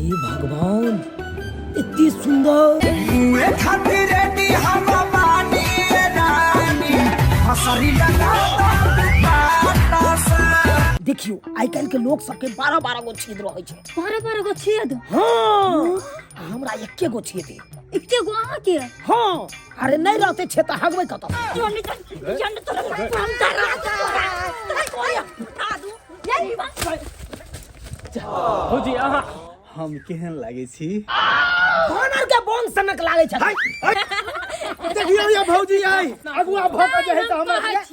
हे भगवान, इतनी सुंदर देखियो आई काल के लोग सबके 12-12 गो छेद रहे छे। 12-12 गो छेद? हाँ, हमरा एके गो छेद है। एके गो अहाँ के? हाँ, अरे नहीं रहते छे त हगबै कत? भौजी अहाँ हम केहन लागे छी? बनर के बोंग सनक लागे छ। देखियो ये भौजी आई अगुआ भौक जे है त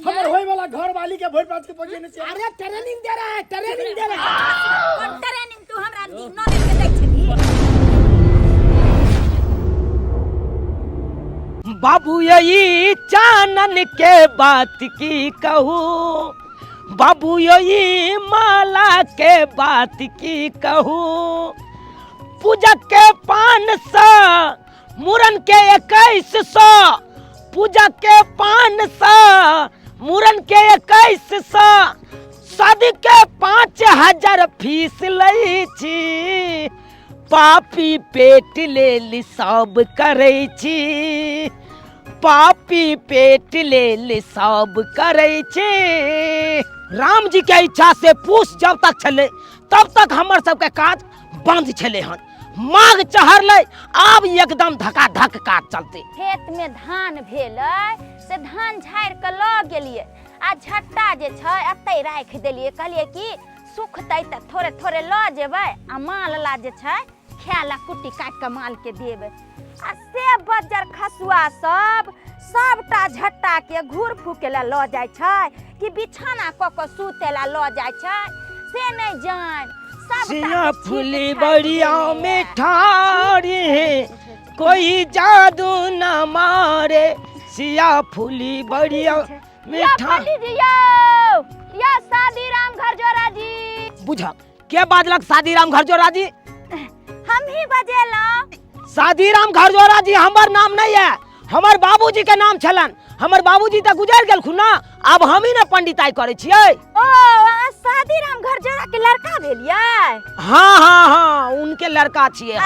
हमर होय वाला घर वाली के भोर पास के पहुंचे से। अरे ट्रेनिंग दे रहा है, ट्रेनिंग दे रहा है। कौन ट्रेनिंग तू हमरा नॉलेज के दै छली? बाबू यही चानन के बात की कहूँ, बाबू यही माला के बात की कहूँ, पूजा के 500 मुरन के 2100, पूजा के 500 मुरन के 2100, शादी के 5000 फीस लई छी, पापी पेट ले सब करे छी, पापी पेट ले सब करे छी। राम जी के इच्छा से पूछ जब तक चले तब तक हमर सबके काज बंद छले हन। माघ चढ़ले अब एकदम धका धक काज चलते। खेत में धान भेलै से धान झाड़ के ल गेलिए आ झट्टा जे छै अतै राख देलिए, कहलिए कि सुखतै त थोड़े थोड़े ल जेबै आ माल ला जे छै खायला कुट्टी काट के माल के देबै। आ से बज्जर खसुआ सबटा झट्टा के घूर फूकेला ल जाय छै कि बिछाना क के सुतेला ल जाय छै से नहीं जान। सिया फूली बड़िया में ठारी, कोई जादू न मारे, सिया फूली बड़िया में ठारी। या शादी राम घर जोरा जी बुझा के बाजलक? शादी राम घर जोरा जी हम ही बजेलौं। शादी राम घर जोरा जी हमर नाम नहीं है, हमर बाबूजी के नाम छलन। हमर बाबूजी त गुजर गेलखुन ना, अब हम ही ना पंडिताई करे छियै। ओ शादी राम घर जोरा के लड़का भेलियै? हाँ हाँ हाँ, उनके लड़का छियै।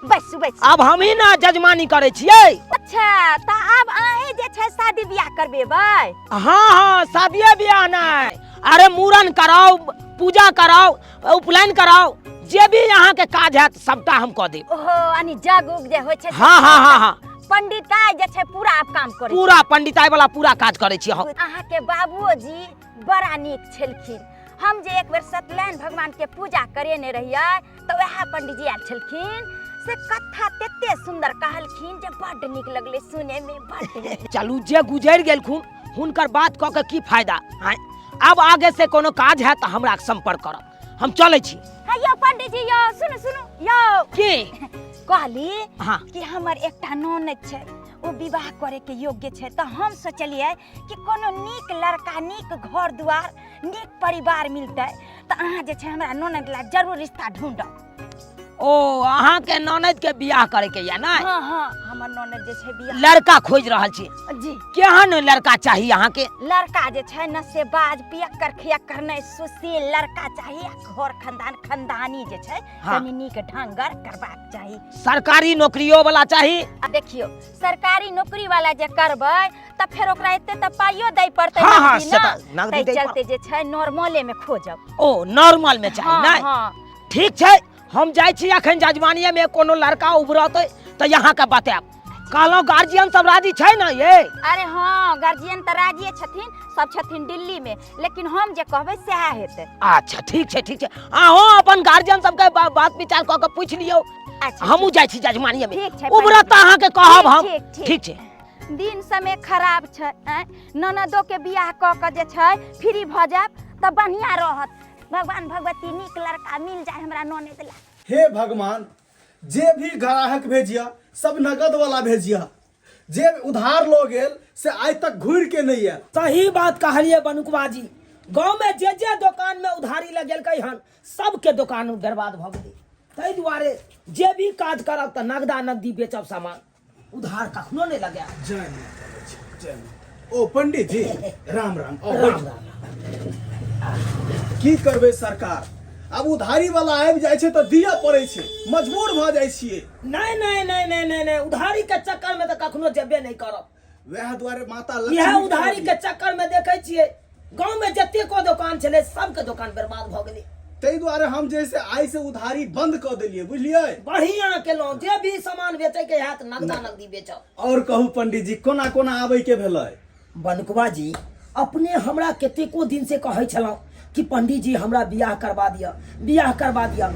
बैसु बैसु। अब हम ही ना जजमानी करे छियै। अच्छा त अब अहे जे छै शादी बियाह करबेबै? हाँ हाँ, शादी बियाह नहीं, अरे मूरन कराओ, पूजा कराओ, उपनयन कराओ, जे भी यहाँ के काज है सबटा हम कह देब। ओहो यानी जग उग जे होय छै। हाँ हाँ हाँ हाँ, पंडिताई जे छै पूरा आप काम करे, पूरा पंडिताई वाला पूरा काज करे छी हम। अहाँ के बाबूजी बड़ा नीक छलखिन। हम जे एक बेर सत्यनारायण भगवान के पूजा करेने रहियै तो वह पंडित जी आयल छलखिन, से कथा तते सुंदर कहलखिन जे बड़ नीक लगले सुने में बड़। चलू जे गुजर गेलखुन हुनकर बात क के की फायदा है। अब आगे से कोनो काज है तो हमरा संपर्क करब, हम चले छी। हाँ यो पंडित जी यो सुनु सुनु यो की कहली हाँ कि हमर एकटा ननद छै, ओ विवाह करे के योग्य छै, तो हम सोचलिए कि कोनो नीक लड़का, नीक घर दुआर, नीक परिवार मिलते तो अहाँ जे छै हमरा ननद ला जरूर रिश्ता ढूंढब। ओ अहाँ के ननद के बियाह करे के या ना? हाँ हाँ, हमर ननद जे छै बियाह लड़का खोज रहल छी जी। केहन लड़का चाहिए अहाँ के? लड़का जे छै नशेबाज, पियक्कर खियक्कर नहीं, सुशील लड़का चाहिए, घर खानदान खानदानी जे छै कनी नीक ढंगर करबाक चाहिए। सरकारी नौकरियों वाला चाहिए? देखियो सरकारी नौकरी वाला जे करबै त फेर ओकरा एते त पाइयो दै पड़तै। हाँ हाँ, नगदी दै चलते जे छै नॉर्मले में खोजब। ओ नॉर्मल में चाहिए ना? हाँ ठीक छै, हम जाय छी अखन जजमानिये में कोनो लड़का उभरतै त यहाँ के बताएब। कहलो गार्जियन सब राजी छै ना ये? अरे हाँ, गार्जियन त राजी छथिन, सब छथिन दिल्ली में, लेकिन हम जे कहबै सएह हेतै। अच्छा ठीक छै ठीक छै, अहो अपन गार्जियन सब के बात विचार क के पूछ लियो। हमहू जाय छी जजमानिये में, उभरत अहाँ के कहब हम। ठीक छै। दिन समय खराब छै, ननदो के बियाह क के जे छै फ्री भ जाब त बढ़िया रहत। भगवान भगवती नीक लड़का मिल जाए हमरा ननद ला। हे भगवान, जे भी ग्राहक भेजिया सब नगद वाला भेजिया, जे उधार लो गेल से आज तक घूर के नहीं है। सही बात कहलिए बनुकवा जी, गांव में जे दुकान में उधारी लगेलकै हन सबके दुकान बर्बाद भ गेलै। तै दुआरे जे भी काज करब त नगदा नगदी बेचब सामान, उधार कखनो नहीं लगे। जय माता, जय माता। ओ पंडित जी राम राम। राम राम। की करबे सरकार, अब उधारी वाला आबि जाइ छै तऽ दिअ पड़ै छै, मजबूर भऽ जाइ छियै। नहीं नहीं नहीं नहीं नहीं नहीं उधारी के चक्कर में तो कखनो जेबे नहीं करब। वएह दुआरे माता यह लक्ष्मी उधारी के चक्कर में देखे छियै गांव में जतेको दुकान छले सबके दुकान बर्बाद भ गेलै। ताहि दुआरे हम जे से आइ से उधारी बंद कऽ देलियै, बुझलियै। बढ़िया केलहुं, जे भी सामान बेचे के हैत नगदा नगदी बेचब। और कहू पंडित जी कोना कोना आबै के भेलै? बनकुआ जी अपने हमरा कतेको दिन से कहै छलहुं कि पंडित जी हमरा बियाह करवा दिया, बियाह करवा दिया।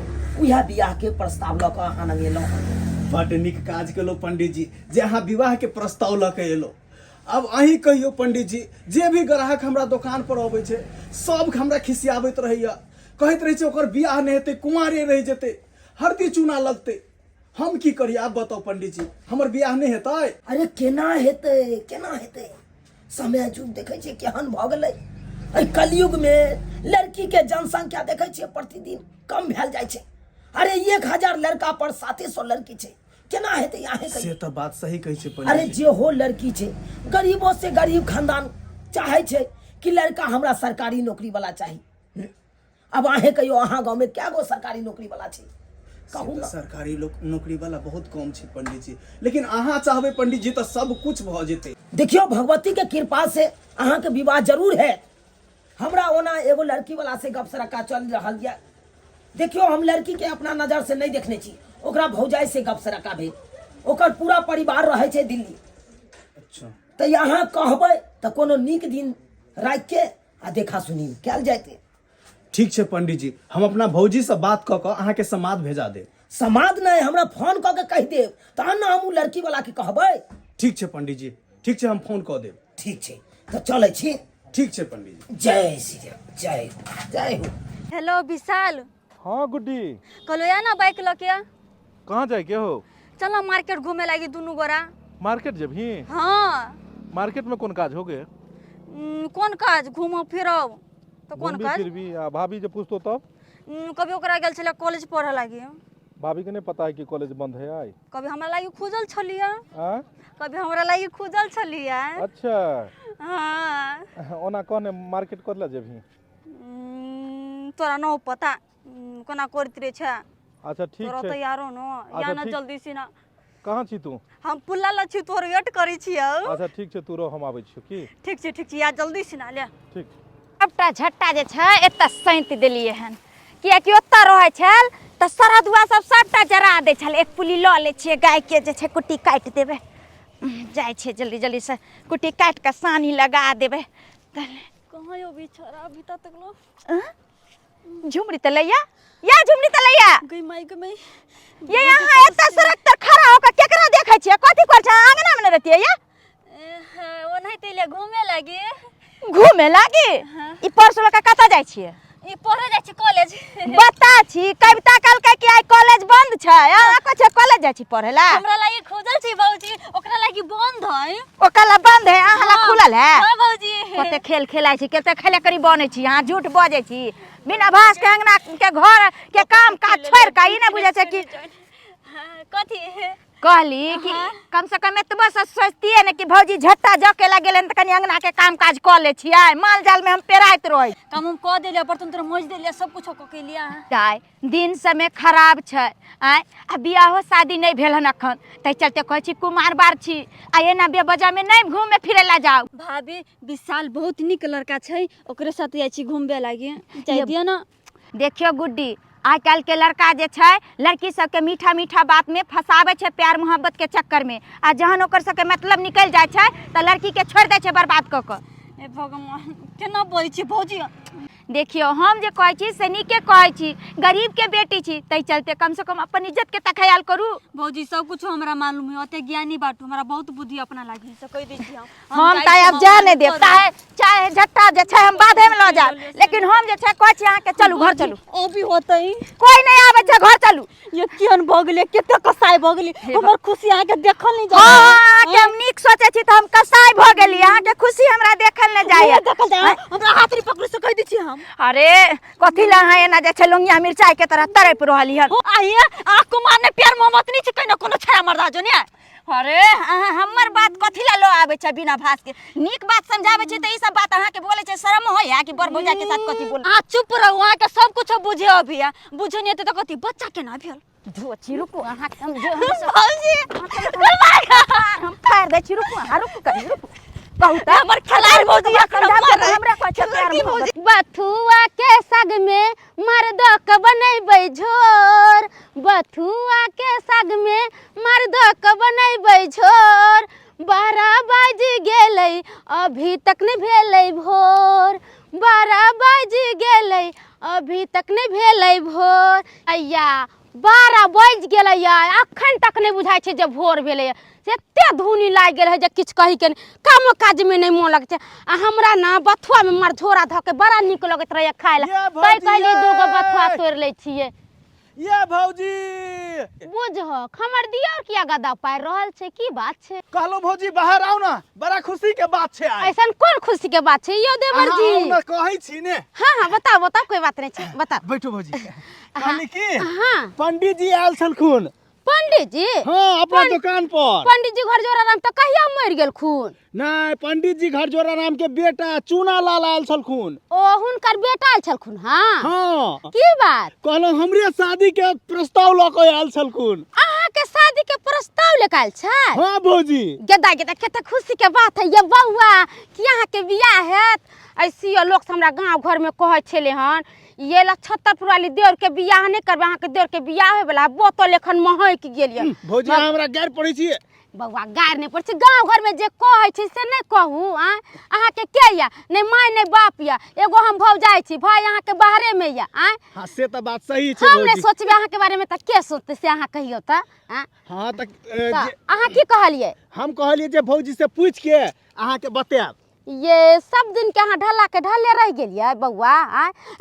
उहे बियाह के प्रस्ताव लऽ कऽ अहाँ लग एलहुं। बड नीक काज केलहुँ पंडित जी जे अहाँ विवाह के प्रस्ताव लऽ के एलहुँ। अब अहीं कहियो पंडित जी, जे भी ग्राहक हमरा दुकान पर अबै छै सब हमरा खिसियाबैत रहैया, कहैत रहै छै ओकर बियाह नहीं हेतै, कुंवारे रहि जेतै, हरदी चूना लगतै। हम की करी आब बताउ पंडित जी, हमर बियाह नहीं हेतै? अरे केना हेतै, केना हेतै? समय जुग देखै छियै केहन भऽ गेलै। एहि कलयुग में लड़की के जनसंख्या देखै छियै प्रतिदिन कम भेल जाइ छै। अरे 1000 लड़का पर 700 लड़की छै, केना हेतै? अहाँ से तऽ बात सही कहै छै पंडित अरे जी। जे हो लड़की छै, गरीबों से गरीब खानदान चाहे छै कि लड़का हमरा सरकारी नौकरी वाला चाही। अब अहे कहियो अहाँ गांव में क्या गो सरकारी नौकरी वाला छै? कहू ना। सरकारी नौकरी वाला बहुत कम छै पंडित जी, लेकिन अहाँ चाहबै पंडित जी तऽ सब कुछ भऽ जेतै। देखियो भगवती के कृपा से अहाँ के विवाह जरूर है। हमरा ओना एगो लड़की वाला से गप सरक्का चल रहल है। देखियो हम लड़की के अपना नजर से नहीं देखने छी, ओकरा भौजाई से गप सरक्का भेल, ओकर पूरा परिवार रहे छै दिल्ली। अच्छा तऽ यहाँ कहबै तऽ कोनो नीक दिन राखि के आ देखा सुनी कयल जायते। ठीक छै पंडित जी, हम अपना भौजी से बात कऽ कऽ अहाँके समाद भेजा देब। समाद नहीं, हमरा फोन कऽ के कहि देब, तहन ना हम लड़की वाला के कहबै। ठीक छै पंडित जी, ठीक छै हम फोन कऽ देब। ठीक छै तऽ चलै छी। ठीक छै पंडित जी। जय श्री राम, जय हो, जय हो। हेलो विशाल, हाँ गुड्डी, कहलो या ना बाइक लऽ के कहाँ जाए के हो? चलो मार्केट घूमे लागी दुनू गोरा। मार्केट जबही? हाँ। मार्केट में कौन काज हो गए? कौन काज? घूमो फिरो तो कौन घूमबी काज? फिरबी आ भाभी जे पूछतो तब? कभी ओकरा गेल छले कॉलेज पढ़े लागी, भाभी के नहीं पता है कि कॉलेज बंद है आई? कभी हमरा लागी खुजल छलिया, आ? कभी हमरा लागी खुजल छलिया। अच्छा हाँ। ओना कौन मार्केट करला जबही? तोरा न पता कोना करत रे छ। अच्छा ठीक तोरा है। तैयारो न या ना ठीक। जल्दी से ना। कहाँ छी तू? हम पुल्ला लछि तोर वेट करै छियौ। अच्छा ठीक है, तू रहो हम आबै छियो की? ठीक छै या जल्दी से ना ले। ठीक। सबटा झट्टा जे छै एतऽ सैंत देलियै हन, कियाकि ओतऽ रहै छल तऽ सरहदुआ सब सबटा जरा दै छल। एक पुली लऽ लै छियै, गाय के जे छै कुट्टी काटि देबै, जाइ छै जल्दी जल्दी से कुट्टी काटि कऽ सानी लगा देबै। कहाँ यो बिछड़ा अभी तक लो? झुमरी तलैया या झुमरी तलैया गई माई ये यहाँ एतऽ सड़क पर खड़ा होकर केकरा देखै छियै? कथी कर छै? आंगना में रहती है या ओनाहिते ले घूमे लागी? ई परसो लऽ कतऽ जाइ छियै? ई पढ़े जाइ छी कॉलेज। बता छी कविता कहलकै कि आइ कॉलेज बंद छै, अहाँ कहै छै कॉलेज जाइ छी पढ़े ला? हमरा लागी खोजल छी भौजी, ओकरा लागी बंद है। ओकरा ला बंद है, अहाँ ला खुलल है? हां भौजी। कते खेल खेलाइ छी, कते खेले करी बनै छी, अहाँ झूठ बजै छी। बिना भास के अंगना के घर के काम काज छोड़ के ई नै बुझै छै कि कथी कहली कि कम से कम एतबो सोचतिए ने कि भौजी झट्टा जके ला गेलन त कनी अंगना के काम काज क ले छियै। माल जाल में हम पेराइत रही, काम हम क देलिए, बर्तन तर मोज देलिए, सब कुछ क के लिया। जाय दिन समय खराब छै आय, आ बियाहो शादी नहीं भेल हन अखन, तै चलते कहै छी कुमार बार छी आ एना बेबजा में नहीं घूमे फिरे ला जाओ। भाभी विशाल बहुत निक लड़का छै, ओकरे साथ जाइ छी घूमबे लागी, जाय दिया ना। देखियो गुड्डी, आइ काल्हि के लड़का जे छै लड़की सबके मीठा मीठा बात में फंसावे छै प्यार मोहब्बत के चक्कर में, आ जहन ओकर सबके मतलब निकल जाय छै त लड़की के छोड़ दे छै बर्बाद क क। ए भगवान केना बोलै छी भौजी? देखियो हम जे कहै छी से नीके कहै छी, गरीब के बेटी छी, तै चलते कम से कम अपन इज्जत के त ख्याल करू। भौजी सब कुछ हमरा मालूम है, ओते ज्ञानी बाटू, हमरा बहुत बुद्धि अपना लागी से कह दै छी। हम त अब जा नै देब, चाहे झट्टा जे छै हम बाधे में ल जाब, लेकिन हम जे छै कहै छी अहाँ के चलू घर चलू। अभी होतै कोई नहीं आबै छै, घर चलू। ये केहन भ गेलै, केते कसाई भ गेली, हमर खुशी अहाँ के देखल नहीं जाय। हां के हम नीक सोचै छी त हम कसाई भ गेली, अहाँ के खुशी हमरा देखल नहीं जाय। देखल जाय हमरा हाथरी पकड़ से कह दै छी हम। अरे कथी ला है एना जे छै लोंगिया मिर्चाई के तरह तरप रहली हन? आइए आ कुमार ने प्यार मोहब्बत नहीं छै, कने कोनो छया मर्दा जो ने अरे अहाँ हमर बात कथी ला लो आबे छै बिना भास के नीक बात समझाबे छै त ई सब बात अहाँ के बोले छै शर्म होय है कि बर भौजा के साथ कथी बोल आ चुप रहू अहाँ के सब कुछ बुझे अभी बुझे नहीं त कथी बच्चा केना भेल धोची रुकू अहाँ हम जो भौजी हम फाड़ दे छी रुकू अहाँ रुकू करी रुकू बहुत हमर खलार भौजी हमरा को अच्छा प्यार मोहब्बत बथुआ के साग में मर्द क बनैबै झोर बथुआ के साग में मर्द क बनैबै झोर 12 बाज गेलै अभी तक नहीं भेलै भोर 12 बाज गेलै अभी तक नहीं भेलै भोर अय्या 12 बाज गेलै अखन तक नहीं बुझाइ छै जे भोर भेलै एते धुनी लाग गेल है जे किछ कहि के काम काज में नहीं मोन लगते आ हमरा ना बथुआ में मार झोरा ध के बड़ा निक लगत रहे खाय ला तै कहली दूगो बथुआ तोड़ ले छिए ये भौजी बुझ हमर दियर किया गदा पार रहल छै की बात छै कहलो भौजी बाहर आओ ना बड़ा खुशी के बात छै आज ऐसन कोन खुशी के बात छै यो देवर जी आओ ना कहै छी ने हां बताओ बताओ कोई बात नहीं छै बता बैठो भौजी कहली की हां पंडित जी आयल छलखुन पंडित जी हाँ अपना दुकान पर पंडित जी घर जोरा राम त कहिया मर गेल खून नहीं पंडित जी घर जोरा राम के बेटा चूना लाल आयल छलखुन ओ हुनकर बेटा आयल छलखुन हां हाँ की बात कहलो हमरे शादी के प्रस्ताव ल के आयल छलखुन अहाँ के शादी के प्रस्ताव लेके आयल छै हाँ भौजी गेदा गेदा कते खुशी के बात है ये बउआ कि अहाँ के बियाह हैत ऐसी लोग हमरा गांव घर में कहै छले हन ये ला छत्तरपुर वाली देवर के बियाह नहीं करबे अहाँ के देवर के बियाह होय वाला बोतल एखन महक गेलिए भौजी हमरा गैर पड़ै छी बउआ गार नहीं पड़ छै गांव घर में जे कहै छै से नहीं कहू अहाँ के के या नहीं माय नहीं बाप या एगो हम भौ जाय छी भाई अहाँ के बाहरे में या हां से त बात सही छै हम भौजी नहीं सोचबे अहाँ के बारे में त के सोचते से अहाँ कहियो त हां त अहाँ की कहलिए हम कहलिए जे भौजी से पूछ के अहाँ के बताएब ये सब दिन के अहाँ ढला के ढले रह गेलिए बउआ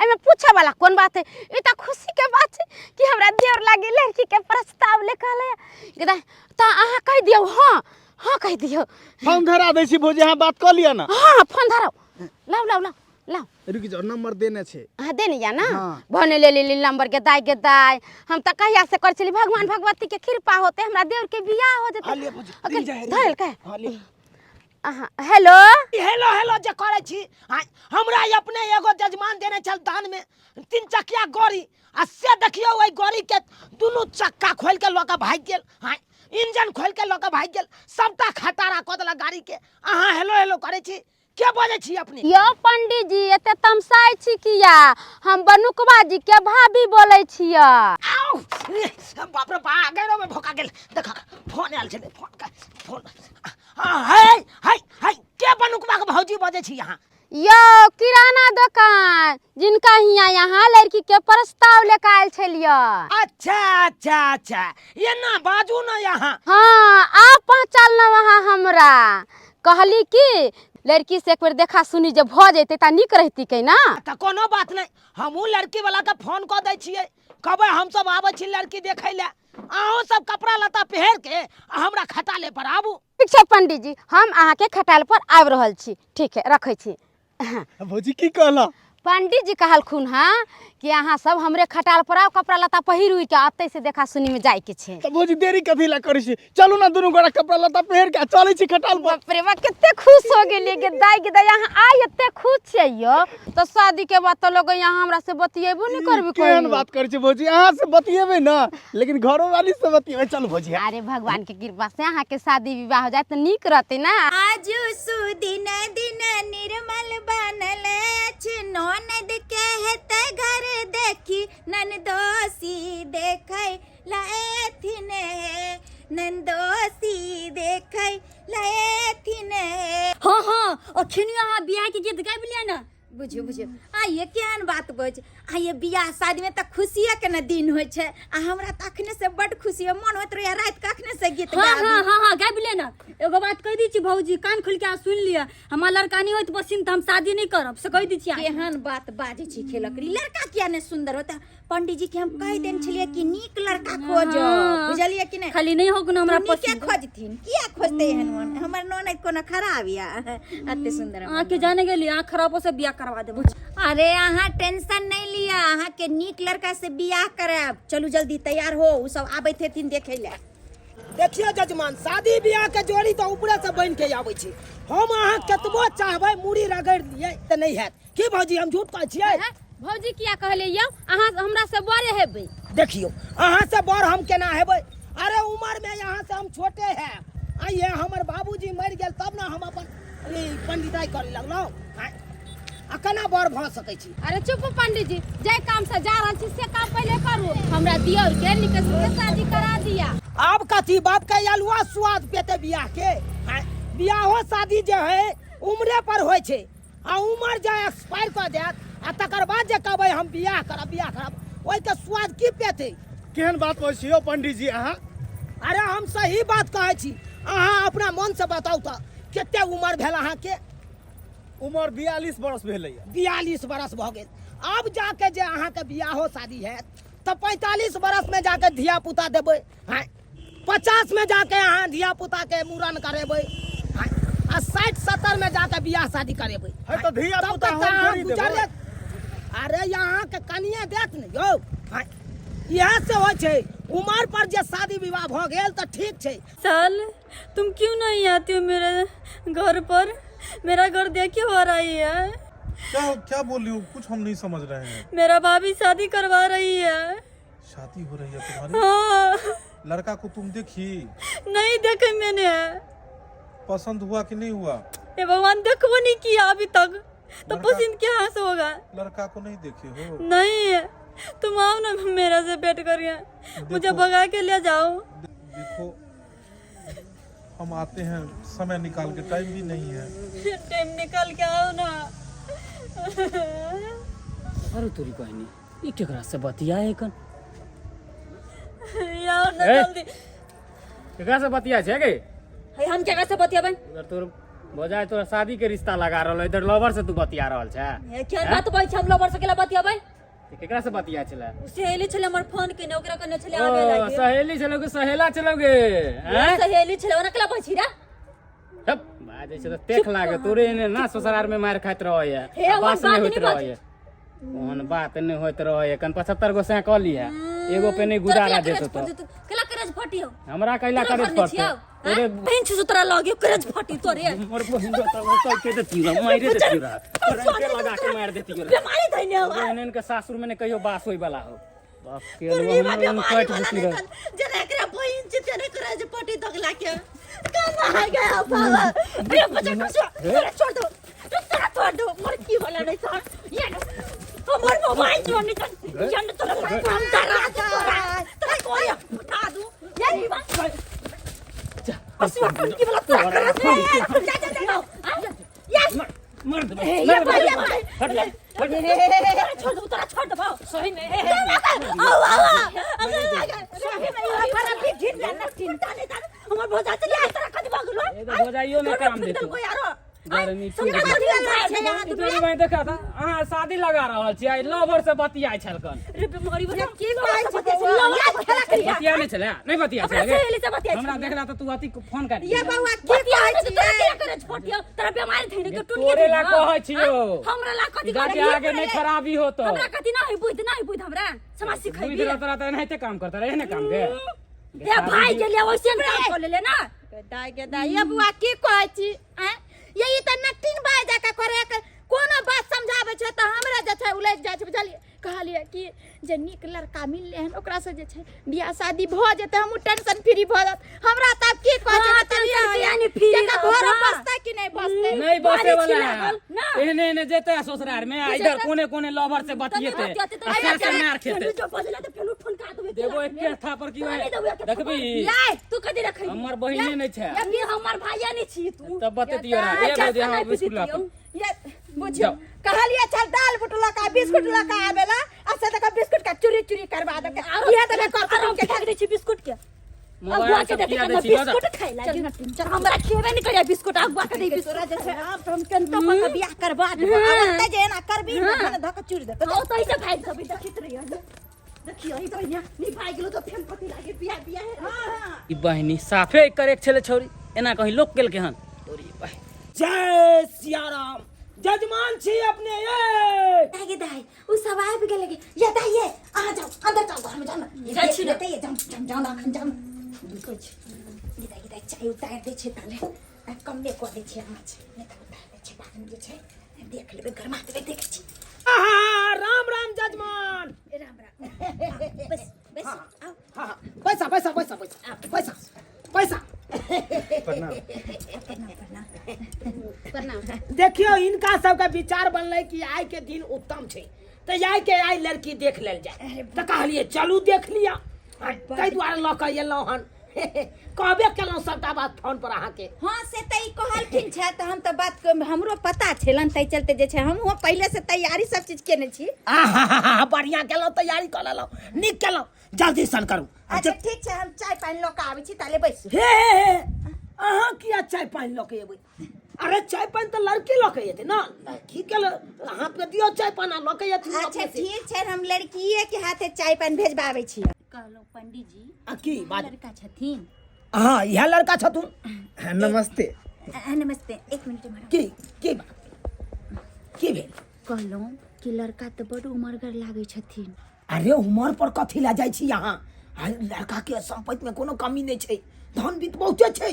एमे पूछे वाला कोन बात है ई त खुशी के बात है कि हमरा देवर लागी लड़की के प्रस्ताव लेखल है त अहाँ कह दियौ हां हां कह दियौ फोन धरा दै छी भौजी अहाँ बात क लिया ना हां फोन धराओ लाओ लाओ लाओ लाओ रुक जाओ नंबर देने छै हां देने या ना हाँ। भने ले नंबर के दाई हम त कहिया से कर चली भगवान भगवती के कृपा होते हमरा देवर के बियाह हो जते हां ले भौजी धरल के हां ले हेलो हेलो हेलो जे करे छी हमरा अपने एगो जजमान देने चल दान में 3 चकिया गाड़ी आ से देखियो ओई गाड़ी के दुनु चक्का खोल के लोका भाग गेल इंजन खोल के लोका भाग गेल सबटा खटारा क देला गाड़ी के अहाँ हेलो हेलो करे छी के बोले छी अपने यो पंडित जी एते तमसाई छी किया हम बनुकवा जी के भाभी बोले छिया आउ बाप रे बा गैरो में भोका गेल देख फोन आयल छले फोन हाय हाय हाय के बनुकवा के भौजी बजे छी यहाँ यो किराना दुकान जिनका हिया यहाँ लड़की के प्रस्ताव लेके आयल छलिया अच्छा अच्छा अच्छा ये ना बाजू ना यहाँ हाँ आप पहचान न वहाँ हमरा कहली कि लड़की से एक बार देखा सुनी जब भ जैते ता निक रहती के ना त कोनो बात नहीं हमहू लड़की वाला के फोन क दै छियै कहबै हम सब आबै छी लड़की देखै ले अहूँ सब कपड़ा लत्ता पहिर के हमरा खटाले पर आबू ठीक छै पंडित जी हम अहाँ के खटाल पर आब रहल छी ठीक है रखै छी भौजी की कहला पंडित जी कहलखुन हाँ कि अहाँ सब हमरे खटाल पर आओ कपड़ा लत्ता पहिर उइ के आते से देखा सुनी में जाय के छे त भौजी देरी कथी ला करै छी चलू ना दुनू गोरा कपड़ा लत्ता पहिर के चलै छी खटाल पर बाप रे बा कितने खुश हो गेलिए के दाई यहाँ आई एते खुश छै यो तो शादी के बाद तो लोग यहाँ हमरा से बतियेबो नहीं करबे केहन बात करै छी भौजी अहाँ से बतियेबै ना लेकिन घरो वाली से बतियेबै चलू भौजी अरे भगवान के कृपा से अहाँ के शादी विवाह हो जाए तो निक रहते ना आज सुदिन दिन निर्मल बनल ननद कहते घर देखी नंदोसी देखे लाएथिन नंदोसी देखे लाएथिन हां हां अखनी अहाँ बियाह के गीत गाबि लिया ना बुझियो ये केहन बात बज ये बियाह शादी में त खुशिये के न दिन होय छै आ हमरा तखने से बड खुशी है मन होत रहे रात कखने से गीत गाबी हां गाबि ले ना एगो बात कह दी छी भौजी कान खोल के सुन लिया हमार लड़का नहीं होत बसिन त हम शादी नहीं करब से कह दी छी केहन बात बाजे छी खेलकरी लड़का किया ने सुंदर होता पंडित जी के हम कह देन छलिए कि नीक लड़का खोजो बुझलिए कि नहीं खाली नहीं होग ना हमरा पसंद खोजथिन किया खोजते एहन मन हमर ननद कोनो खराब या अते सुंदर आके जाने गेली आंख खराब से बियाह करवा देबो अरे अहाँ टेंशन नहीं लिया अहाँ के नीक लड़का से बियाह कराब चलू जल्दी तैयार हो उ सब आबैत हेथिन देखे ले देखिए जजमान, शादी ब्याह के जोड़ी तो ऊपरे से बन के आबै छै। हम अहाँ कतबो चाहबै मुड़ी रगड़ दिए त नहीं हैत। की भौजी हम झूठ कहै छियै? भौजी किया कहले यौ अहाँ हमरा से बड़े हेबै। देखियो अहाँ से बड़ हम केना हेबै? अरे उम्र में यहाँ से हम छोटे हैं। आइए हमर बाबूजी मर गेल तब ना हम अपन पंडिताई करे लगलौ। आ केना बड़ भ सकै छी? अरे चुप पंडित जी, जे काम से जा रहल छी से काम पहले करू। हमरा दियर के निकल से शादी करा दिया। अब कथी बाप के अलुआ स्वाद पेते बियाह के? बियाहो शादी जे है उम्रे पर होय छै। आ उम्र जे एक्सपायर कर देत आ तकर बाद जे कहबै हम बियाह करब ओइ के स्वाद की पेते? केहन बात कहै छियै पंडित जी अहाँ? अरे हम सही बात कहै छी। अहाँ अपना मन से बताउ त कते उम्र भेल अहाँ के? उम्र 42 बरस भेलैया। 42 बरस भ गेल। अब जाके जे अहाँ के बियाहो शादी हैत त 45 बरस में जाके धिया पुता देबै। 50 में जाके अहाँ धिया पुता के मूड़न करेबै। आ 60-70 में जाके बियाह शादी करेबै। है तो धिया तब पुता तक हम अहाँ थोड़ी देबै। गुजरियत। अरे यहाँ के कनिया देत न यौ। यह से हो छै उम्र पर जे शादी विवाह भ गेल त ठीक छै। साल तुम क्यों नहीं आती हो मेरे घर पर? मेरा घर देखे हो रही है। क्या बोल रही हो? कुछ हम नहीं समझ रहे हैं। मेरा भाभी शादी करवा रही है। शादी हो रही है तुम्हारी? हाँ। लड़का को तुम देखी? नहीं देखे मैंने। पसंद हुआ कि नहीं हुआ? ये भगवान देखो नहीं किया अभी तक तो लड़का- पसंद क्या से होगा? लड़का को नहीं देखे हो? नहीं, तुम आओ ना मेरा से बैठ कर मुझे भगा के ले जाओ। देखो हम आते हैं, समय निकाल के, टाइम भी नहीं है। टाइम निकाल के आओ ना। अरे तोरी बहनी ई केकरा से बतिया है कन? आओ ना ए? जल्दी। केकरा से बतिया छै गे? हम केकरा से बतियाबे? इधर तोर बजाय तोर शादी के रिश्ता लगा रहल, इधर लवर से तू बतिया रहल छै। ये क्या बात बोल छै? हम लवर से केला बतियाबे? केकरा से बतिया छले? सहेली छले हमर फोन केने, ओकरा कने छले ओ आबे लागे। सहेली छलो के सहेला छलो गे? हैं? सहेली छले ओना केला बछि रे? तब बाजे छै त देख लागे तोरे ने ना ससुराल में मार खाइत रहय है। हे, हमर बात बात नहीं होइत नहीं बाज- रहय है। ओहन बात नहीं होइत रहय है। कन 75 गो से कह लिया, एगो पे नहीं गुजारा देतो तो केला करज फटियो। हमरा कैला करे पड़ते? तोरे पेंच सुतरा लगे करज फटी तोरे। मोर बहिन तो कह के देती रा, मारे देती रा, करंट लगा के मार देती रा। बीमारी धइने हो। बहनन के सासुर में ने कहियो बास होई वाला हो। बाप के लोग कट बुती रा। जने एकरा बहिन छै तेने करज फटी दगला के। कहां आ गया बाबा? अरे बच्चा अरे छोड़ दो। छोड़ दो। मोर की होला नहीं सर। ये हमर मोबाइल जो निकल जन तोरा हम डरा तोरा कोई उठा दूं। यही बात असुआ की बोला जा यस मार दे। ये भाई हट ले। छोड़ दो तोरा छोड़ दो सही में आओ सही में पर अभी ढील ना चिंता नहीं कर हमर भोजा चले तोरा कदी भागलो ए भोजाइयो में काम देतो को यारो गर्मी इतनी मैं देखा था हां शादी लगा रहल छी, आई लवर से बतियाय छलकन। रे बीमारी बता की बात छै खेला करिया बतिया नहीं छले, नहीं बतिया छले अपने सहेली से बतिया हमरा देखला त तू अति फोन काट ये बउआ की कहै छी क्या करे छोटियो तोरा बीमारी धइने के टूट तोरे ला कहै छियो हमरा ला कदी जाके आगे नहीं खराबी हो तो हमरा कदी नहीं बुझ हमरा समाज सिखाई बुझ रहता रहता नहीं काम करता रहे ना काम के ए भाई के लिए वैसे काम कर ले ना दाई ये बुआ की कहै छी हैं यही त नटिन बाय जाके करे के कोनो बात समझावे छै त हमरा जे छै उलझ जाय छै बुझलिए। कहलिए कि जे नीक लड़का मिलले हन ओकरा से जे छै बियाह शादी भ जेते हम टेंशन फ्री भ जात। हमरा त की कहै छै त यानी फ्री के घर बसता कि नहीं बसते नहीं बसे वाला है। एने ने जेते ससुराल में इधर कोने कोने लवर से बतिएते अच्छा से मार खेते जो बजले त फेलू फोन काट देबे देबो एक था पर की देखबी लाई तू कदी रखै हमर बहिने नहीं छै अभी हमर भाइया नहीं छी तू तब बततियो रा ए बजे हम बिस्कुट ला ये बुझियो कहलिए चल दाल बुटला का बिस्कुट ला का आवेला अच्छा तक बिस्कुट का चोरी चोरी करवा दे के ये त मैं करता के फेंक दै छी बिस्कुट के अगुआ के देते के बिस्कुट खाइ लागी चल हमरा खेबे नहीं करिया बिस्कुट अगुआ के दे तोरा जे छै आप हम केनतो का बियाह करवा दे अब त जे ना करबी न धक चुरी दे तो तो ऐसे भाई सब देखित रहियो देखियो ई तो नहीं भाई गेलो तो फेन पति लागे बियाह बियाह हां ई बहिनी साफे करे छले छौरी एना कहीं लोक केल के हन तोरी बहिन। जय सिया राम। जजमान छी अपने ये दाई उ सब आबि गेल ये दाई ये आ जाओ अंदर जाओ घर में जाओ ना ये छी देते ये जाओ ना जाओ कुछ गिदा गिदा चाय उतार दे छे ताले कम ने को दे छे आँच ने त उतार दे छे बाद में जे छे देख लेबे गरमा देबे देख छी आहा, राम राम जजमान। राम राम बस बस आओ हाँ पैसा पैसा पैसा पैसा पैसा पैसा प्रणाम प्रणाम। देखियो इनका सबका विचार बनले कि आइ के दिन उत्तम छे तो आइ के आइ लड़की देख लेल जाए तो कहलिए चलू देख लिया ताहि दुआरे लऽ कऽ एलहुँ हन कहबे केलहुँ सबटा बात फोन पर अहाँके। हाँ से तई कहलखिन छे तो हम तो बात हमरो पता छलन तई चलते जे छे हम पहले से तैयारी सब चीज केने छी। आहा बढ़िया केलहुँ तैयारी कऽ लेलहुँ नीक केलहुँ जल्दी सन करू। अच्छा ठीक छे हम चाय पानी ल के आबै छी ताले बैसू। हे अहाँ किया चाय पानी लऽ के एबै? अरे चाय पानी तो लड़की लऽ के एतै ना की केल अहाँ पे दियो चाय पानी लऽ के एतै। अच्छा ठीक छे हम लड़कीए के हाथे चाय पानी भेजबाबै छी। कहलो पंडित जी की बात? लड़का छथिन? हाँ यह लड़का छथुन। नमस्ते। नमस्ते एक मिनट मैडम। की की भेल? कहलो कि लड़का तो बड़ उमरगर लागे छथिन। अरे उमर पर कथी ला जाइ छी यहाँ? लड़का के संपत्ति में कोनो कमी नहीं छै, धन बीत बहुते छै।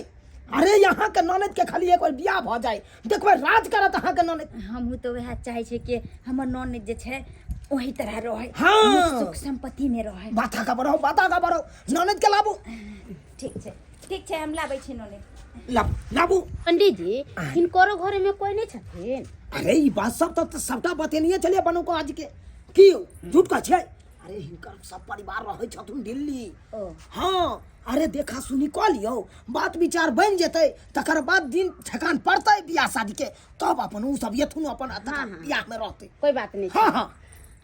अरे यहाँ के ननद के खाली एक बार बियाह भ जाए देखबै राज करत अहाँ के ननद। हमहू तो वह चाहे छे कि हमर ननद जे छे वही तरह रहे। हाँ। सुख संपत्ति में रहे। बाता का बड़ो ननद के लाबू। ठीक छे हम लाबै छी ननद। लाबू। पंडित जी इनकोरो घरे में कोई नहीं छथिन? अरे ई बात सब तो सबटा बतेनिए चलिए बनो को आज के की झूठ का छै। अरे हिनकर सब परिवार रहे छथुन दिल्ली। हाँ अरे देखा सुनी कह लियो बात विचार बन जेतै तकर बाद दिन ठेकान पड़तै बियाह शादी के तब अपन उ सब येथुन अपन बियाह में रहतै। कोई बात नहीं। हाँ हाँ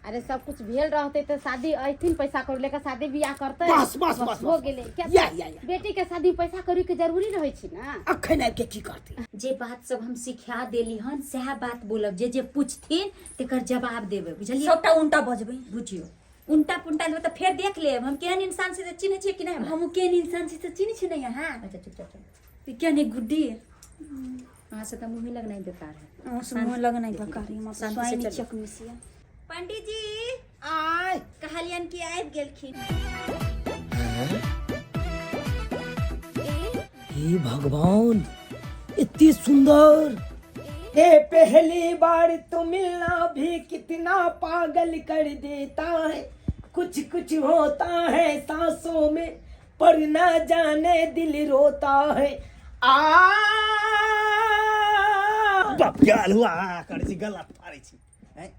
अरे सब कुछ भेल रहते तो शादी ऐथिन पैसा कौड़ी लेकर शादी बियाह करते बस हो गेले। क्या या बेटी के शादी पैसा कौड़ी के जरूरी रहे छी ना। अखन आबि के की करतै? जे बात सब हम सिखा देली हन सह बात बोलब जे पूछथिन तेकर जवाब देबे बुझलिए। सबटा उल्टा बजबै बुझियो उल्टा पुल्टा देबे तो फिर देख लेब हम केहन इंसान से चिन्हे छी कि नहीं। हम केहन इंसान से चिन्हे छी नहीं। हां अच्छा चुप क्या नहीं गुड्डी हां से तो मुंह लगना ही बेकार है। मुंह लगना ही बेकार है। हम स्वाइन चकमिसिया पंडित जी आय कहलियन कि आबि गेलखिन। हे भगवान इतनी सुंदर। ये पहली बार तो मिलना भी कितना पागल कर देता है। कुछ कुछ होता है सांसों में पर ना जाने दिल रोता है। गाल हुआ करे छी गला फाड़े छी।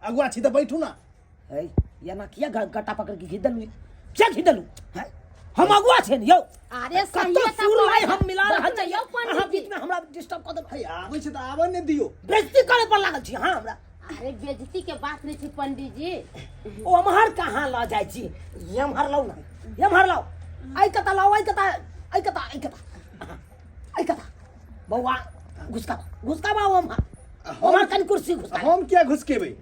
अगुआ छी तो बैठू ना। है या ना किया गट्टा पकड़ के खींचलू क्या खींचलू है? हम अगुआ छे न यौ। अरे सही कत्तो है सुर लाई हम मिला रहल यौ चाहिए पंडित अहाँ जी। बीच में हमरा डिस्टर्ब कर दे। आबै छै तो आबै ने दियो। बेइज्जती करे पर लागल छी। हां हमरा अरे बेइज्जती के बात नहीं थी पंडित जी। ओम्हर कहाँ ल जाइ छी? एम्हर लाउ ना एम्हर लाउ। आई कता लाउ आई कता बौआ घुसका बा ओम्हर कन कुर्सी घुसका। हम क्या घुसकेबै?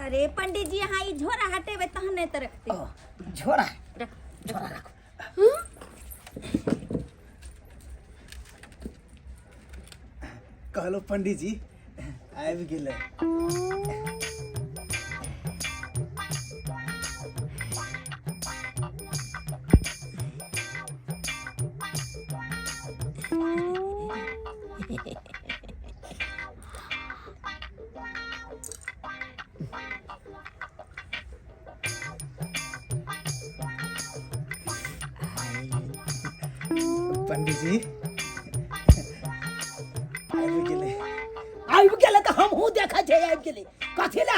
अरे पंडित जी यहाँ ई झोरा हटेबे तहन नहीं तो रखते। झोरा रखो। कहलो पंडित जी आबि गेलै। पंडित जी आबि गेलै तऽ हमहूँ देखै छै आबि गेलै कथी ले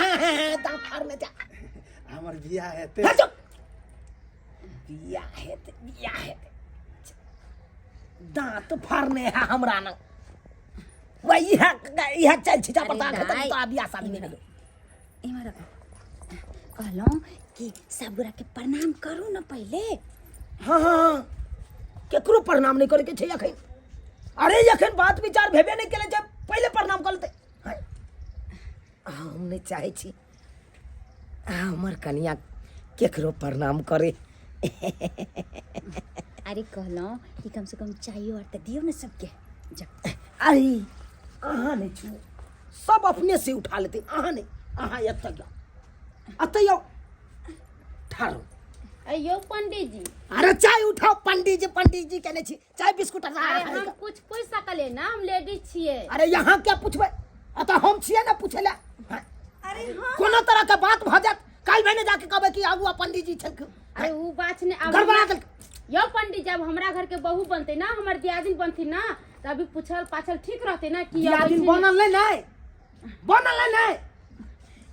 दाँत फाड़ने जा। हमर बियाह हेतै। बियाह हेतै दाँत फाड़ने है हमरा न वही है चल छिचा पता खत्म तो बियाह शादी नहीं भेलै। इमर कहलो कि सब गोरा के प्रणाम करू न पहले। हाँ केकरो प्रणाम नहीं करे के छै अखन। अरे अखन बात विचार भेबे नहीं केले जब पहले प्रणाम कर लेते। हम नहीं चाहे छी हमर कनिया केकरो प्रणाम करे। अरे कहलो कि कम से कम चाय और तो दियो न सबके। अरे अहाँ नहीं छू सब अपने से उठा लेते। अहाँ नहीं अहाँ एतऽ जाओ ठाड़ो अयो पंडित जी, अरे चाय उठाओ पंडित जी कहने छी चाय बिस्कुट अरे हम कुछ पूछ सकले ना, हम लेडीज छिए। अरे यहाँ क्या पूछबे, अतः हम छिए ना पूछे ला। अरे हाँ कोनो तरह का बात भ जात, काल मैंने जाके कहबे कि आगुआ पंडित जी छल। अरे वो बात ने अब गड़बड़ा देल। यो पंडित, जब हमरा घर के बहू बनते ना, हमर दियादिन बनती ना, तभी पूछल पाछल ठीक रहते ना कि दियादिन बनल नहीं।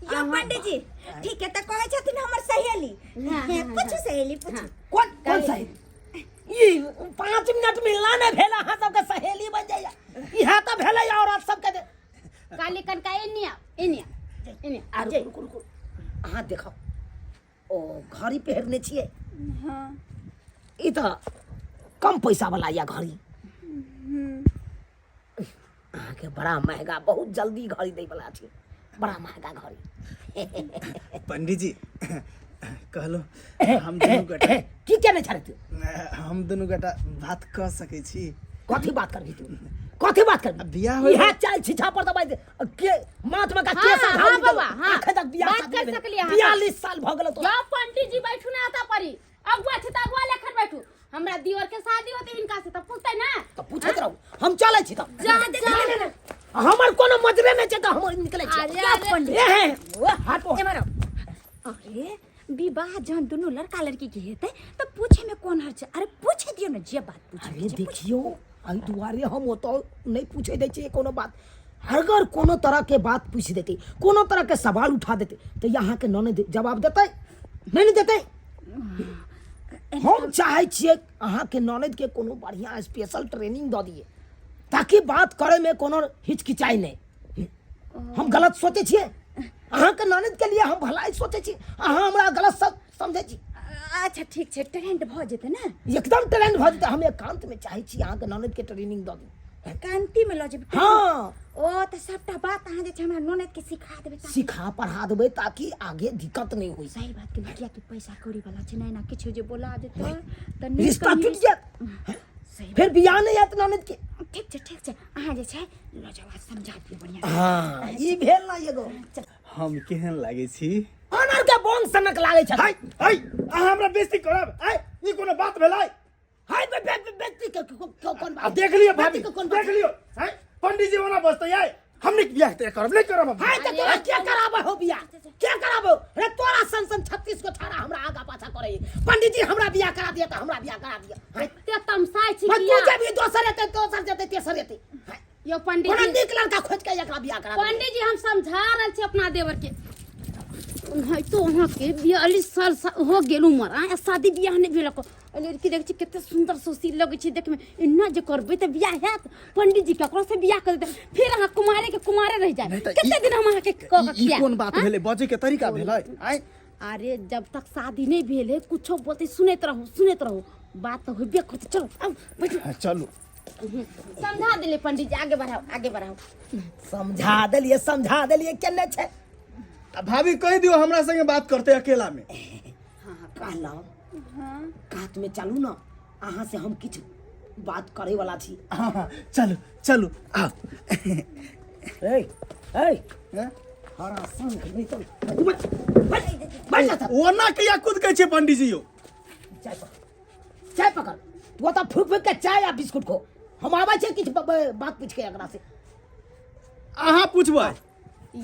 यो पंडित जी ठीक है तो कहे छथिन हमर सहेली पूछू सहेली पूछू कौन सहेली? ई 5 मिनट मिलना नहीं भेला, हाँ सबके सहेली बन जाइया। इहा तो भेले औरत सबके काली कनका इनिया अरे रुको अहाँ देखो ओ घड़ी पहरने छिए। हाँ ई तो कम पैसा वाला या घड़ी, अहाँ के बड़ा महंगा, बहुत जल्दी घड़ी दे वाला छी, बड़ा महंगा घड़ी। पंडित जी कहलो हम दोनों गोटा की कहने छे तू? हम दोनों गोटा बात कर सके छी। कथी बात करबी तू? कथी बात करबी? बियाह हो इहा चाल छिछा पर दबाई दे के महात्मा का केस हाँ, हाँ बाबा, हाँ। आखे तक बियाह बात कर सकली अहाँ। 42 साल भ गेल तो। यो पंडित जी बैठू ना आता परी, अगुआ छी त अगुआ लेखन बैठू। हमरा दियोर के शादी होते हिनका से त पूछते ना, तो पूछत रहू, हम चले छी त। जा हमर कोनो मजरे में छै त हम निकले छी। अरे पंडित, ए वो हटो। अरे विवाह जन दोनों लड़का लड़की के हेते तो पूछे में कौन हर्ज? अरे पूछे दियो ना जे बात पूछे। अरे देखियो आई दुआरे हम तो नहीं पूछे दे छी कोनो बात। अगर कोनो तरह के बात पूछ देते, कोनो तरह के सवाल उठा देते तो यहाँ के ननद जवाब देते नहीं देते। हम चाहे छिए अहाँ के ननद के कोनो बढ़िया स्पेशल ट्रेनिंग द दिए ताकि बात करे में कोनो हिचकिचाई नहीं। हम गलत सोचे छिए, अहाँ के ननद के लिए हम भलाई सोचे छी, अहाँ हमरा गलत समझे छी। अच्छा ठीक छै, ट्रेंड भ जेते ना, एकदम ट्रेंड भ जेते। हम एकांत में चाहे छी अहाँ के ननद के ट्रेनिंग द दी। कांति में ल जेबे। हाँ ओ तो सबटा बात अहाँ जे छै हमरा ननद के सिखा देबे ता सिखा पढ़ा देबै ताकि आगे दिक्कत नहीं हुई। सही बात के लड़किया के पैसा कौड़ी वाला छै ना किछु जे बोला जेते त रिश्ता टूट जात, फिर बियाह नहीं आत ननद के। ठीक छै अहाँ जे छै ल जवाब समझा दियो बढ़िया। हाँ ई भेल ना एगो हम केहन लागे छी? ऑनर के बोंग सनक लागे छै। हाय अहाँ हमरा बेइज्जती करब? ई कोनो बात भेलै? हाय व्यक्ति के कौन बात? देख लियो भाभी, व्यक्ति के कौन देख बात? लियो पंडित जी ओना बसते है, हमने बियाह तय करब नहीं करब हम। हाय तो तोरा क्या कराबे हो बियाह? क्या कराबो रे? तोरा सन 36 को छाड़ा हमरा आगा पाछा करे। पंडित जी हमरा बियाह करा दिया तो हमरा बियाह करा दिया। ते तमसाई छी तू किया? जब ये दोसर रहते दोसर जते तेसर रहते। यो पंडित कोनो जी, नीक लड़का खोज के एकरा बियाह करा दिया। पंडित जी हम समझा रहल छी अपना देवर के। नहीं तो वहाँ के 42 साल हो गेल उम्र, आ शादी बियाह नहीं भेल। लड़की देख छी कते सुंदर सुशील लगे छी देखे में। इन्ना जे करबे त बियाह हैत। पंडित जी ककरो से बियाह कर दे, फिर अहाँ कुमारे रह जाए। कते दिन हम अहाँ के ई कोन बात भेलै? बजे के तरीका भेलै? अरे जब तक शादी नहीं भेल है कुछो बोलते सुनते रहो, बात तो होबे करते। चलो आओ बैठो। चलो समझा दिले पंडित जी, आगे बढ़ाओ। समझा देलिए केने छै? भाभी कह दियो हमरा संगे बात करते अकेला में। हाँ कहला कात में चलू ना, अहाँ से हम किछ बात करे वाला छी। हाँ चलो आओ। हरा संग नहीं तो बैठ जा। ओना किया कूद के छै पंडित जी यो? चाय पकड़ तू तो फूक के चाय या बिस्कुट खो। हम आवे छै किछ बात पूछ के एकरा से। अहाँ पूछबै?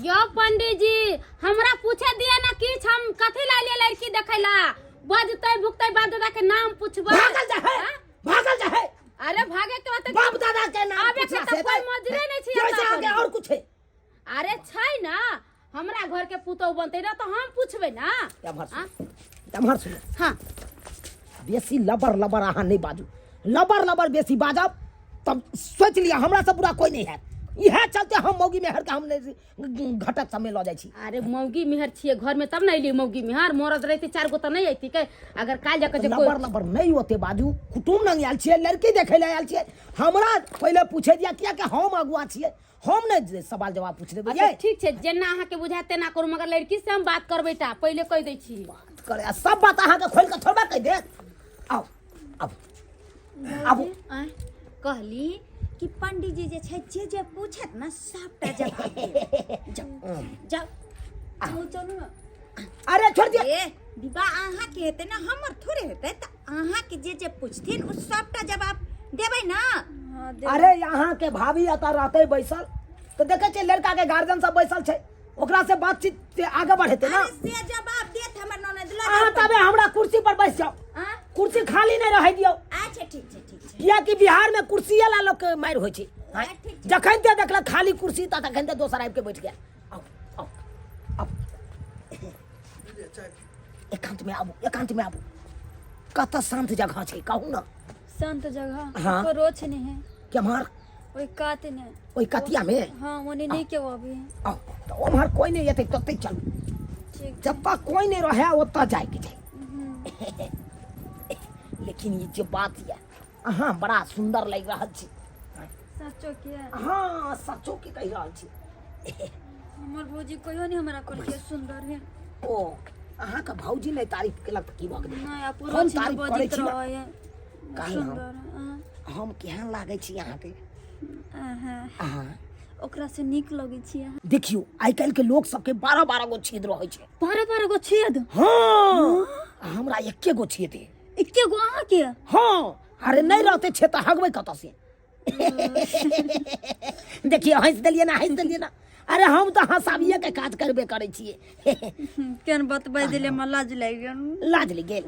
यो पंडित जी हमरा पूछे दिए ना किछ, हम कथी ला लिए लड़की देखैला? बजतै भुकतै बाप दादा के नाम पूछबै। भागल जा है। अरे भागे के बात बाप दादा के नाम आबे के त कोई मजरे नहीं छी। कैसे आगे और कुछ है? अरे छै ना, हमरा घर के पुतौ बनते ना तो हम पूछबै ना। तमहर सुन। हां बेसी लबर अहाँ नहीं बाजू। लबर बेसी बाजब तब सोच लिया हमरा से बुरा कोई नहीं है। इहे चलते हम मौगी मेहर के हम घटक समय ल जाय छी। अरे मौगी मेहर छिए घर में तब नहीं ली मौगी मेहर। मरद रहती 4 गो त नहीं आती के। अगर काल जाके जे कोई लबर नहीं होते बाजू। कुटुम नंग आयल छिए, लड़की देखे ले आयल छिए। हमरा पहले पूछे दिया किया कि हम अगुआ छिए, हम नहीं सवाल जवाब पूछ देबै। अच्छा ठीक छै, जेना अहाँ के बुझाय तेना करू, मगर लड़की से हम बात करबै ता पहले कह दै छी। बात करे सब बात अहाँ के खोल के थोड़ा कह दे। आओ अब कहली कि पंडित जी जे छै जे पूछत ना सबटा जवाब दे। जाओ चलो ना। अरे छोड़ दिया ए विवाह अहाँ के हेतै ना हमर थोड़े हेतै त अहाँ के जे पूछथिन उ सबटा जवाब देबै ना। अरे यहाँ के भाभी अता रहते बैसल तो देखे छे लड़का के गार्जियन सब बैसल छे ओकरा से बातचीत से आगे बढ़ेते ना। से जवाब देत हमर ननद अहाँ तबे हमरा कुर्सी पर बैस जाओ कुर्सी खाली नहीं रह दियो। अच्छा ठीक छै किया कि बिहार में कुर्सी ला लोग के मार होय छै जखन ते देखल खाली कुर्सी त तखन ते दोसर आबि के बैठ गया। आओ आओ आओ एकांत में आबू कत शांत जगह छै कहू ना। शांत जगह हाँ। को रोच नहीं है के मार ओई काते ने ओई कतिया में हाँ मने नहीं के वो अभी आओ तो ओम्हर कोई नहीं एते तते चल ठीक जब तक कोई नहीं रहे ओत जाए के छै। लेकिन ये जो बात है अहाँ बड़ा सुंदर लग रहा छी। सचो किया हाँ सचो के कह रहा छी। हमर भौजी कहियो नहीं हमरा कहलिए सुंदर है ओ अहाँ का भौजी नहीं तारीफ केलक त की भ गेलै नहीं आप पूरा हम चीज तारीफ करै बजित छी ना। रहे काहे सुंदर हम केहन लागे छी अहाँ के हां अहाँ ओकरा से नीक लगे छी अहाँ। देखियो आइ काल्हि के लोग सबके 12-12 गो छेद रहे छै। 12 गो छेद हाँ हमरा एके गो छेद है। एके गो अहाँ के हाँ अरे नहीं रहते छे त हगबै कत से। देखिए हंस देलिए ना अरे हम तो हंसाबिए के काज करबे करे छिए। केन बतबै दिले म लाज लागि गेल लाज लग गेल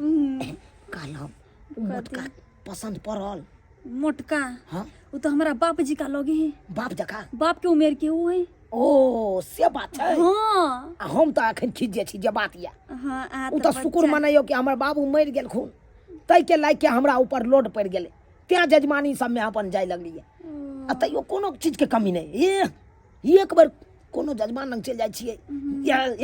काल हम मोटका पसंद पड़ल मोटका हाँ वो तो हमारा बाप जी का लगे है बाप जका बाप के उमेर के वो है। ओ से बात है। हाँ हम तो अखन खिज छी जे बात या हाँ आ उ तो शुक्र मनाइयो कि हमर बाबू मर गेल खून तै के लाग के हमरा ऊपर लोड पड़ गेले त्या जजमानी सब में अपन जाय लगलिए आ तैयो कोनो चीज के कमी नहीं ये एक बार कोनो जजमान लग चल जाय छिए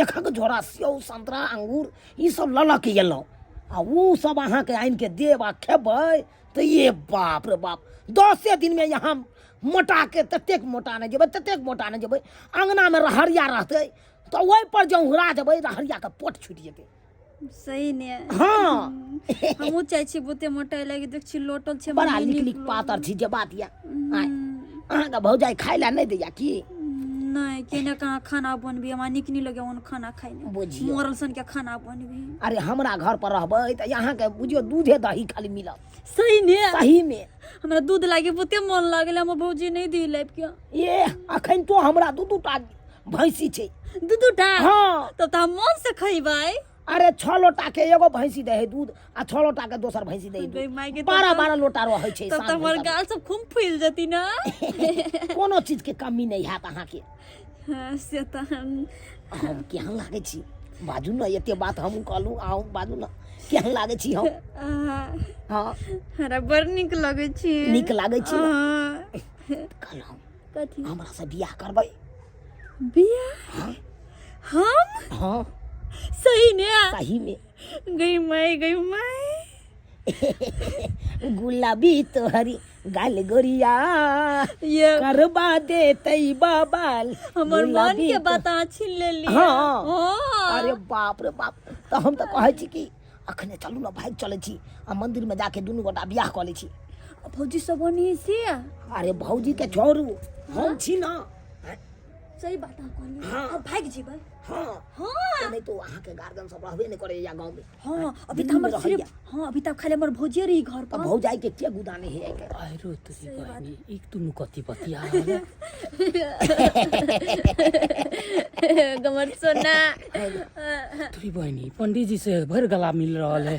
एक झोरा सेव संतरा अंगूर ई सब ल के एलौ आ उ सब अहाँ के आइन के देब आ खेबै तो ये बाप रे बाप 10 दिन में यहाँ मोटा के ततेक मोटा नहीं जेबै अंगना में रहरिया रहते तो वही पर जो हुरा जेबै रहरिया के पोट छूट जेतै। सही ने हाँ हमहु चाहे छी बहुते मोटा लगी देख छी लोटल छे बड़ा लिक पातर छी जे बात या अहाँ का भौजाई खाय ला नहीं दैया की नहीं केने कहाँ खाना बनबी हमरा निक नहीं लगे उन खाना खाइ ने बुझियो मरल सन के खाना बनबी। अरे हमरा घर पर रहबै त यहाँ के बुझियो दूधे दही खाली मिलत। सही ने सही में हमरा दूध लागे बहुते मन लागल हमर भौजी नहीं दी लाइब के ये अखन तो हमरा दू-दूटा भैंसी छै। दूटा हाँ तब त हम मन से खइबै। अरे 6 लोटा के एगो भैंसी दे है दूध आ 6 लोटा के दोसर भैंसी दे गई माय के दूध 12 लोटा रहे छै। तब त हमर गाल सब खूब फूल जती ना कोनो चीज के कमी नहीं हैत अहाँ के। हाँ से त हम केहन लागे छी बाजू न एते बात हम कहलू आउ बाजू न केहन लागे छी हम। हाँ हमरा बड़ निक लगे छी निक लागे छी कल हम कथी हमरा से बियाह करबै बियाह हाँ हम हाँ सही ने सही में गई माई गुलाबी तोहरी गाल गोरिया ये करबा दे तई बाबाल हमर मन के बात छीन लेली। हाँ अरे बाप रे बाप तो हम तो कहै छी कि अखने चलू ना भाग चले छी आ मंदिर में जाके दुनू गोटा बियाह कर ले छी। भौजी सब बनी से अरे भौजी के छोड़ू हम छी ना। सही बात कहली हाँ। अब भाग जीबै हाँ हाँ नहीं तो अहाँ के गार्जियन सब रहबे नहीं करे या गांव में। हाँ अभी दिल्ली त में हमर रहैया। सिर्फ हाँ अभी तक खाली हमर भौजी रही घर अब पर भौजाई के के गुदाने है के आइरो तुरी बहनी एक तुनु कति बतिया गमर सोना तुरी बहनी पंडित जी से भर गला मिल रहल है।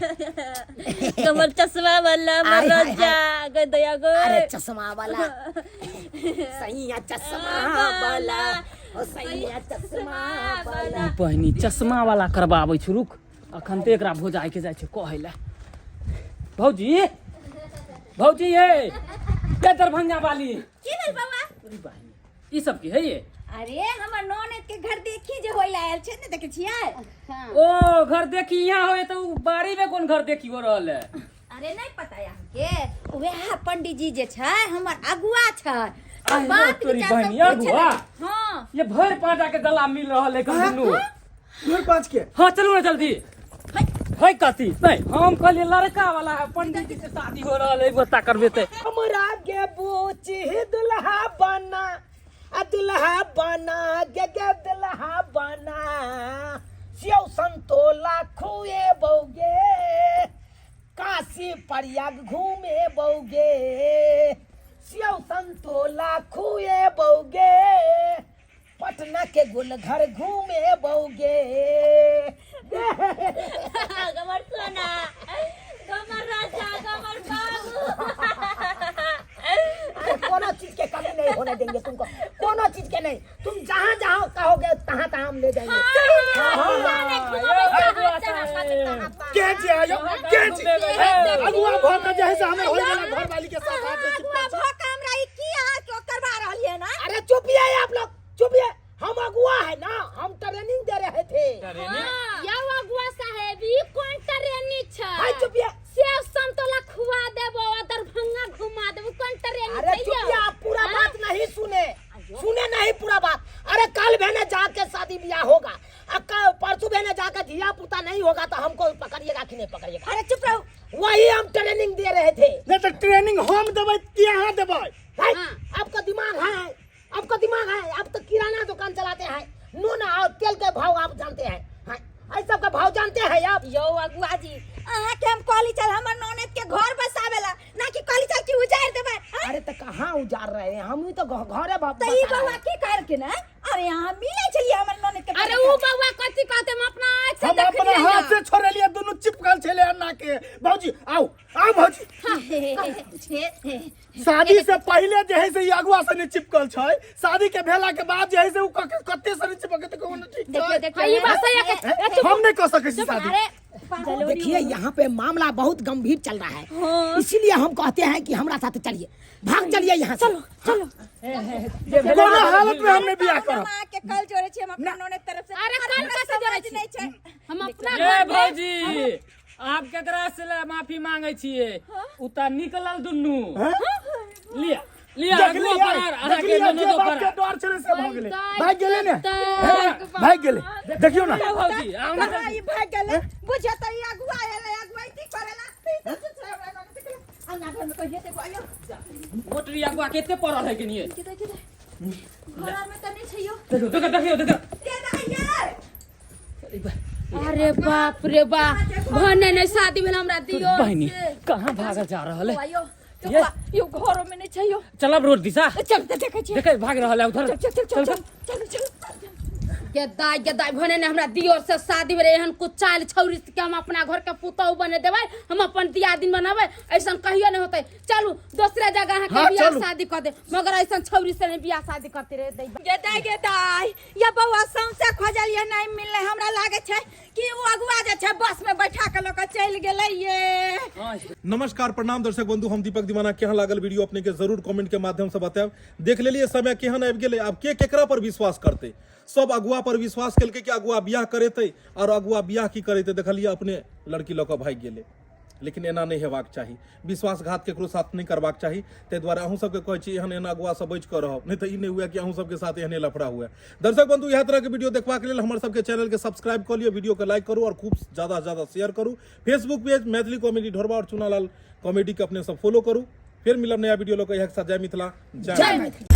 गमर चश्मा वाला आय, हाय, मरोजा गए दया गो अरे चश्मा वाला सही है चश्मा वाला ओ सही है चश्मा वाला। बहनी चश्मा वाला करबाबै छु रुक अखन ते एकरा भोजाइ के जाइ छै कहै ला। भौजी ये के दरभंगा वाली की भेल बाबा तुरी बहनी ई सब की है ये अरे हमर ननद के घर देखी जे होइला आयल छै ने देखे छियै। ओ घर देखी यहाँ होए तो बाड़ी में कौन घर देखी हो रहल है। अरे नहीं पता है हमके वह पंडित जी जे छै हमर अगुआ छै आइ बात तोरी विचार सब बहनी पूछे अगुआ लगे। हाँ ये भर पाटा के गला मिल रहल है दुनू। घर पाँच के हाँ चलू ना जल्दी है कथी नहीं हम कहलिए लड़का वाला है पंडित जी से शादी हो रहल है बता करबे ते हमरा के पूछी दुल्हा बना आ दुल्हा बना के दुल्हा बना सेव संत प्रयाग घूमे बौगे सेव संतोला खुए बौगे पटना के गोलघर घूमे बौगे गमर सोना गमर राजा गमर बाबू कोनो चीज के कमी नहीं होने देंगे तुमको, कोनो चीज के नहीं। तुम जहाँ जहाँ कहोगे तहाँ तहाँ हम ले जाएंगे। के जी आयो के जी अगुआ भोका जैसे हमें होई वाला घर वाली के साथ हाथ में चिपका भोका हमरा ई की अहाँ क्यों करवा रहलिए ना? अरे चुपिए आप लोग, चुपिए। हम अगुआ है ना, हम ट्रेनिंग दे रहे थे। या अगुआ साहेब ई कौन ट्रेनिंग छै? हाय चुपिए। सेव संतोला खुआ देबो दरभंगा घुमा देबो कौन ट्रेनिंग अरे चुपिए, आप पूरा बात नहीं सुने, सुने नहीं पूरा बात। अरे कल भेने जाके शादी ब्याह होगा, कल परसों भेने जाके धिया पुता नहीं होगा तो हमको पकड़िएगा कि नहीं पकड़िएगा? अरे चुप रहो। वही हम ट्रेनिंग दे रहे थे। नहीं तो ट्रेनिंग हम देबै कि अहाँ देबै? आपका दिमाग है, आपका दिमाग है। आप तो किराना दुकान चलाते हैं, नून और तेल के भाव आप जानते हैं, ऐ सब का भाव जानते हैं आप? यो अगुआ जी अहाँ के हम कहली चल हमर ननद के घर बसावेला ना कि कहली चल कि उजाड़ देबै। अरे तो कहाँ उजाड़ रहे हैं, हम ही तो घरे तो ई बउआ की कर के ना अरे यहाँ मिले छलिए हमर ननद के। अरे वो बउआ कथि कहते हम अपना आँख से हम देख अपने लिया। हाथ से छोड़े लिए दोनों चिपकल छले अन्ना के। भौजी आओ आओ भौजी। शादी से पहले जे है से ई अगुआ से नहीं चिपकल छै, शादी के भेला के बाद जे है से उ कते से नहीं चिपके त कोनो ठीक छै। देखिए ये बात सही है। हम नहीं कर सके छी शादी। देखिए यहाँ पे मामला बहुत गंभीर चल रहा है, इसीलिए हम कहते हैं कि हमारा साथ चलिए, भाग चलिए यहाँ से। चलो कोनो हालत में हमने बियाह करब। मां के कल जोड़े छी हम अपना ननद तरफ से। अरे कल कैसे जोड़े छी? नहीं छै हम अपना ये घर में भौजी आप केकरा से माफी मांगे छिए? उता निकलल दुन्नू लिया लिया अगुआ पर अहाँ के ननदो पर डर छले से भाग गेले, भाग गेले ने, भाग गेले। देखियो ना भौजी आउ ना ई भाग गेले बुझे त ई अगुआ एले अगुआ की करेला अन्ना घर में कहिए ते आयो मोटरी अगुआ केते पड़ल है कि नहीं? घर में त नहीं छैयो देखो देखो देखो देखो के ना अरे बाप रे बाप भने ने शादी भेल हमरा दियो। बहनी कहाँ भागा जा रहल है? आयो यो घर में नहीं छैयो। चलब रोड दिशा चल देखे छी देखे भाग रहल है उधर। चल चल चल चल के दाई भने ने हमरा दियोर से शादी भेल एहन कुछ चाल छौरी के हम अपना घर के पुतौ बने देबै, हम अपन दियादिन बनाबै, ऐसन कहियो नहीं होतै। चलू दूसरे जगह के बियाह शादी कर दे, मगर ऐसन छौरी से नहीं बियाह शादी करते रे दै। गे दाई या बउआ सौंसे खोजलिए नहीं मिलले। हमरा लागे छै कि वो अगुआ जे छै बस में बैठा के लोग चल गेलै ये। नमस्कार प्रणाम दर्शक बंधु, हम दीपक दीवाना। केहन लागल वीडियो अपने के जरूर कमेंट के माध्यम से बताएब। देख लेलिए समय केहन आबि गेलै, अब के केकरा पर विश्वास करते? सब अगुआ पर विश्वास केलकै कि अगुआ बियाह करेतै, और अगुआ बियाह की करेतै देखलिए अपने लड़की लऽ कऽ भागि गेलै। लेकिन एना नहीं हेबाक चाही, विश्वासघात केकरो साथ नहीं करबाक चाही। ताहि दुआरे अहूँ सबके कहै छी एहन एना अगुआ से बचि कऽ रहब, नहीं तो ई नहीं हुए कि अहूँ सबके साथ एहने लफड़ा हुए। दर्शक बंधु इएह तरह के वीडियो देखबाक लेल हमर सबके चैनल के सब्सक्राइब कऽ लियो, वीडियो के लाइक करू और खूब ज्यादा से ज्यादा शेयर करू। फेसबुक पेज मैथिली कॉमेडी ढोरबा और चुनालाल कॉमेडी के अपने सब फॉलो करू। फिर मिलब नया वीडियो लोग जय मिथिला जय मैथिली।